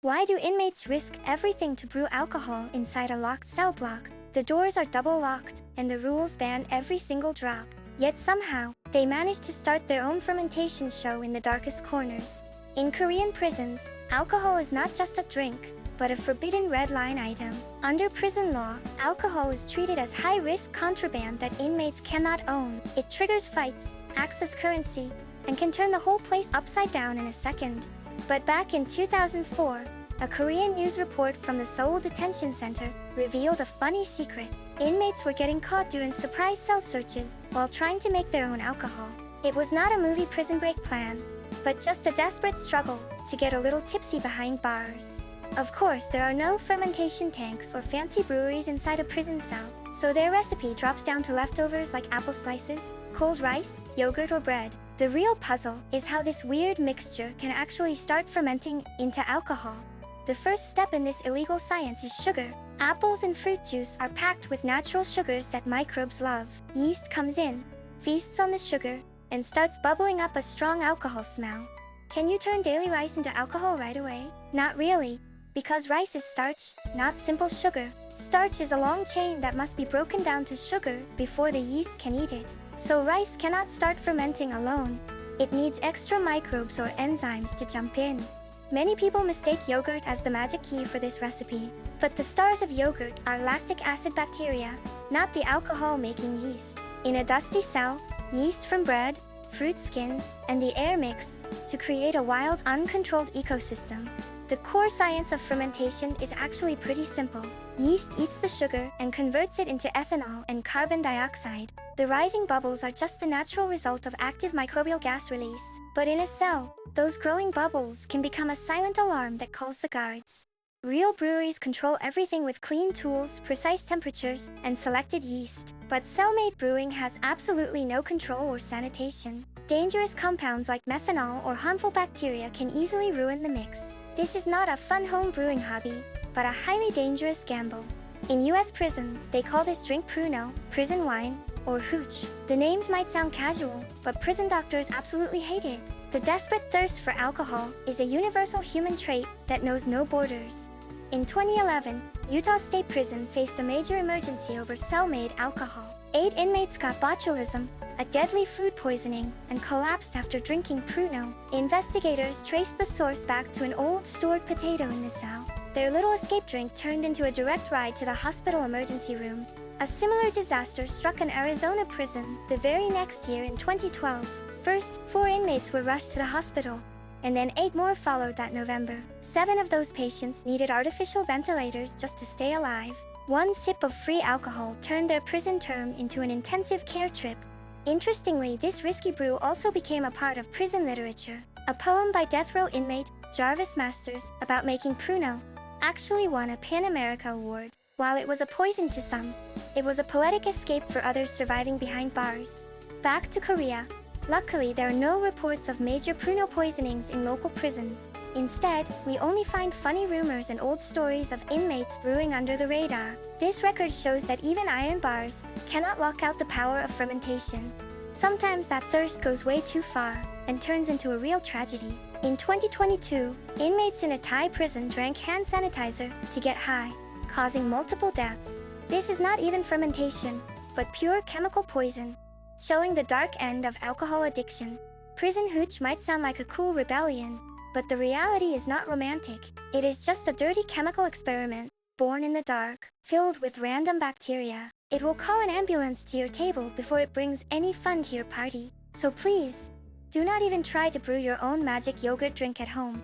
Why do inmates risk everything to brew alcohol inside a locked cell block? The doors are double locked, and the rules ban every single drop. Yet somehow, they manage to start their own fermentation show in the darkest corners. In Korean prisons, alcohol is not just a drink, but a forbidden red line item. Under prison law, alcohol is treated as high-risk contraband that inmates cannot own. It triggers fights, acts as currency, and can turn the whole place upside down in a second. But back in 2004, a Korean news report from the Seoul Detention Center revealed a funny secret. Inmates were getting caught doing surprise cell searches while trying to make their own alcohol. It was not a movie prison break plan, but just a desperate struggle to get a little tipsy behind bars. Of course, there are no fermentation tanks or fancy breweries inside a prison cell, so their recipe drops down to leftovers like apple slices, cold rice, yogurt, or bread. The real puzzle is how this weird mixture can actually start fermenting into alcohol. The first step in this illegal science is sugar. Apples and fruit juice are packed with natural sugars that microbes love. Yeast comes in, feasts on the sugar, and starts bubbling up a strong alcohol smell. Can you turn daily rice into alcohol right away? Not really, because rice is starch, not simple sugar. Starch is a long chain that must be broken down to sugar before the yeast can eat it. So rice cannot start fermenting alone. It needs extra microbes or enzymes to jump in. Many people mistake yogurt as the magic key for this recipe, but the stars of yogurt are lactic acid bacteria, not the alcohol-making yeast. In a dusty cell, yeast from bread, fruit skins, and the air mix to create a wild, uncontrolled ecosystem. The core science of fermentation is actually pretty simple. Yeast eats the sugar and converts it into ethanol and carbon dioxide. The rising bubbles are just the natural result of active microbial gas release. But in a cell, those growing bubbles can become a silent alarm that calls the guards. Real breweries control everything with clean tools, precise temperatures, and selected yeast. But cell-made brewing has absolutely no control or sanitation. Dangerous compounds like methanol or harmful bacteria can easily ruin the mix. This is not a fun home brewing hobby, but a highly dangerous gamble. In US prisons, they call this drink pruno, prison wine, or hooch. The names might sound casual, but prison doctors absolutely hate it. The desperate thirst for alcohol is a universal human trait that knows no borders. In 2011, Utah State Prison faced a major emergency over cell-made alcohol. 8 inmates got botulism, a deadly food poisoning, and collapsed after drinking pruno. Investigators traced the source back to an old stored potato in the cell. Their little escape drink turned into a direct ride to the hospital emergency room. A similar disaster struck an Arizona prison the very next year in 2012. First, 4 inmates were rushed to the hospital, and then 8 more followed that November. 7 of those patients needed artificial ventilators just to stay alive. One sip of free alcohol turned their prison term into an intensive care trip. Interestingly, this risky brew also became a part of prison literature. A poem by death row inmate Jarvis Masters about making pruno actually won a Pan America Award. While it was a poison to some, it was a poetic escape for others surviving behind bars. Back to Korea. Luckily, there are no reports of major pruno poisonings in local prisons. Instead, we only find funny rumors and old stories of inmates brewing under the radar. This record shows that even iron bars cannot lock out the power of fermentation. Sometimes that thirst goes way too far and turns into a real tragedy. In 2022, inmates in a Thai prison drank hand sanitizer to get high, causing multiple deaths. This is not even fermentation, but pure chemical poison, showing the dark end of alcohol addiction. Prison hooch might sound like a cool rebellion, but the reality is not romantic. It is just a dirty chemical experiment, born in the dark, filled with random bacteria. It will call an ambulance to your table before it brings any fun to your party. So please, do not even try to brew your own magic yogurt drink at home.